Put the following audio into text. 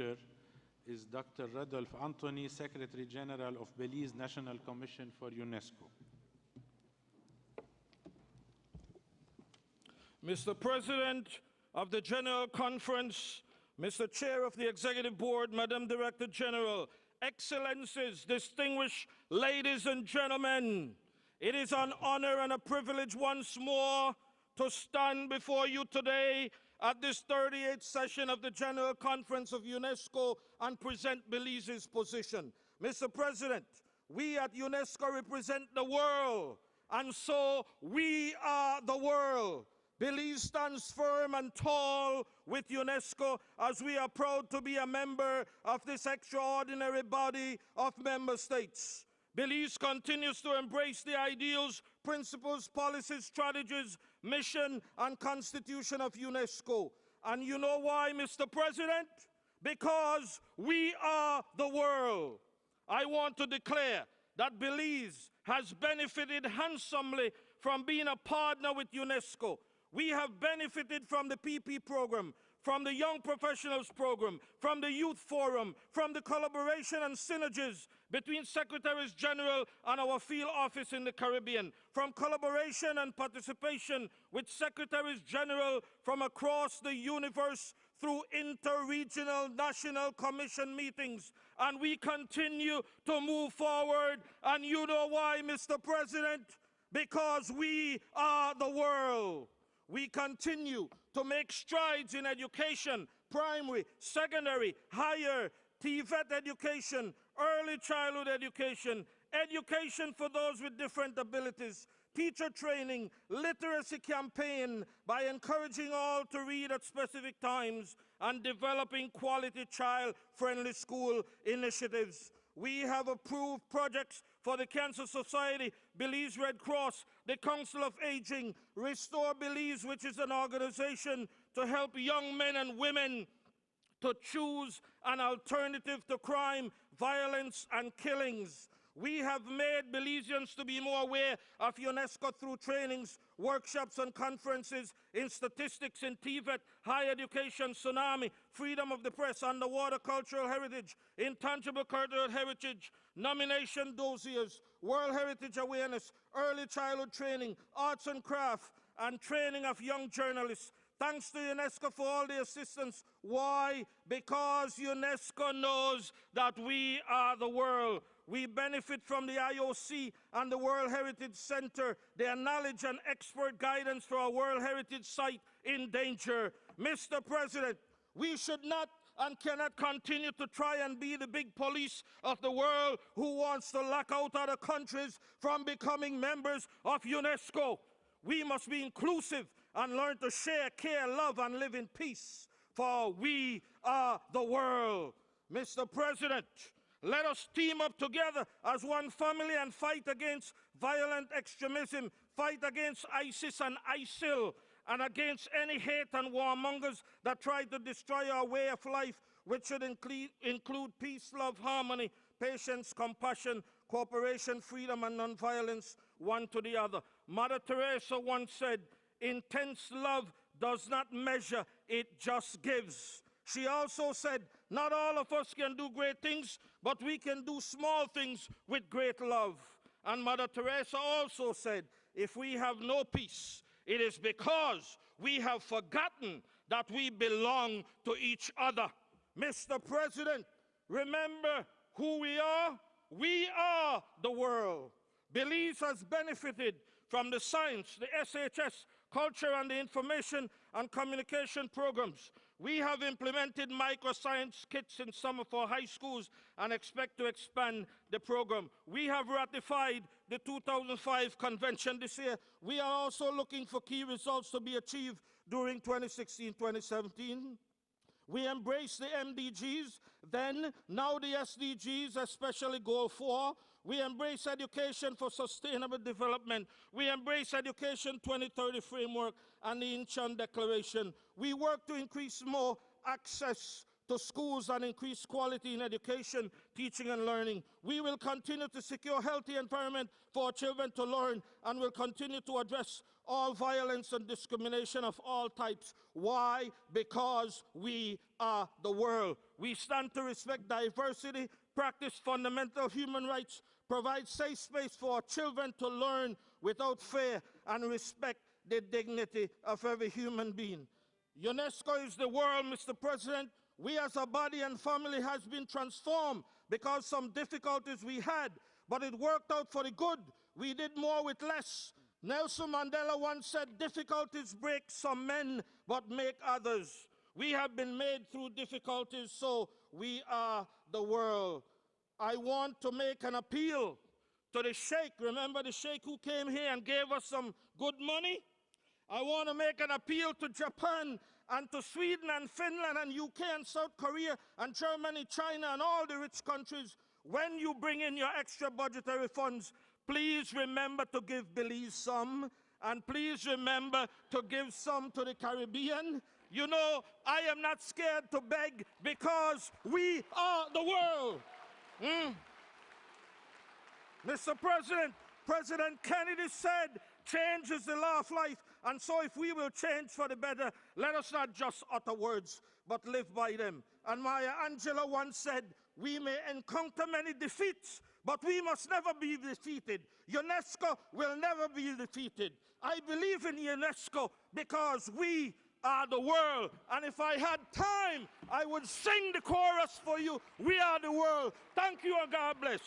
speaker is Dr. Radolf Anthony, Secretary General of Belize National Commission for UNESCO. Mr. President of the General Conference, Mr. Chair of the Executive Board, Madam Director General, Excellencies, distinguished ladies and gentlemen, it is an honor and a privilege once more to stand before you today at this 38th session of the General Conference of UNESCO and present Belize's position. Mr. President, we at UNESCO represent the world, and so we are the world. Belize stands firm and tall with UNESCO as we are proud to be a member of this extraordinary body of member states. Belize continues to embrace the ideals, principles, policies, strategies, mission, and constitution of UNESCO. And you know why, Mr. President? Because we are the world. I want to declare that Belize has benefited handsomely from being a partner with UNESCO. We have benefited from the PP program, from the Young Professionals program, from the Youth Forum, from the collaboration and synergies between Secretaries General and our field office in the Caribbean, from collaboration and participation with Secretaries General from across the universe through inter-regional national commission meetings. And we continue to move forward. And you know why, Mr. President? Because we are the world. We continue to make strides in education, primary, secondary, higher, TVET education, early childhood education, education for those with different abilities, teacher training, literacy campaign by encouraging all to read at specific times, and developing quality child-friendly school initiatives. We have approved projects for the Cancer Society, Belize Red Cross, the Council of Aging, Restore Belize, which is an organization to help young men and women to choose an alternative to crime, violence, and killings. We have made Belizeans to be more aware of UNESCO through trainings, workshops, and conferences in statistics, in TVET, higher education, tsunami, freedom of the press, underwater cultural heritage, intangible cultural heritage, nomination dossiers, World Heritage Awareness, early childhood training, arts and craft, and training of young journalists. Thanks to UNESCO for all the assistance. Why? Because UNESCO knows that we are the world. We benefit from the IOC and the World Heritage Center, their knowledge and expert guidance for our World Heritage Site in danger. Mr. President, we should not and cannot continue to try and be the big police of the world who wants to lock out other countries from becoming members of UNESCO. We must be inclusive and learn to share, care, love, and live in peace, for we are the world. Mr. President, let us team up together as one family and fight against violent extremism, fight against ISIS and ISIL, and against any hate and warmongers that try to destroy our way of life, which should include peace, love, harmony, patience, compassion, cooperation, freedom, and nonviolence, one to the other. Mother Teresa once said, "Intense love does not measure, it just gives." She also said, not all of us can do great things, but we can do small things with great love. And Mother Teresa also said, if we have no peace, it is because we have forgotten that we belong to each other. Mr. President, remember who we are? We are the world. Belize has benefited from the science, the SHS, culture, and the information and communication programs. We have implemented microscience kits in some of our high schools and expect to expand the program. We have ratified the 2005 convention this year. We are also looking for key results to be achieved during 2016-2017. We embrace the MDGs, then, now the SDGs, especially Goal 4. We embrace education for sustainable development. We embrace Education 2030 framework and the Incheon Declaration. We work to increase more access to schools and increase quality in education, teaching, and learning. We will continue to secure a healthy environment for our children to learn and will continue to address all violence and discrimination of all types. Why? Because we are the world. We stand to respect diversity, practice fundamental human rights, provide safe space for our children to learn without fear, and respect the dignity of every human being. UNESCO is the world, Mr. President. We as a body and family has been transformed because some difficulties we had, but it worked out for the good. We did more with less. Nelson Mandela once said, difficulties break some men, but make others. We have been made through difficulties, so we are the world. I want to make an appeal to the Sheikh. Remember the Sheikh who came here and gave us some good money? I want to make an appeal to Japan and to Sweden and Finland and UK and South Korea and Germany, China, and all the rich countries. When you bring in your extra budgetary funds, please remember to give Belize some, and please remember to give some to the Caribbean. You know, I am not scared to beg because we are the world. Mr. President, President Kennedy said, change is the law of life. And so if we will change for the better, let us not just utter words, but live by them. And Maya Angelou once said, we may encounter many defeats, but we must never be defeated. UNESCO will never be defeated. I believe in UNESCO because we are the world. And if I had time, I would sing the chorus for you. We are the world. Thank you and God bless.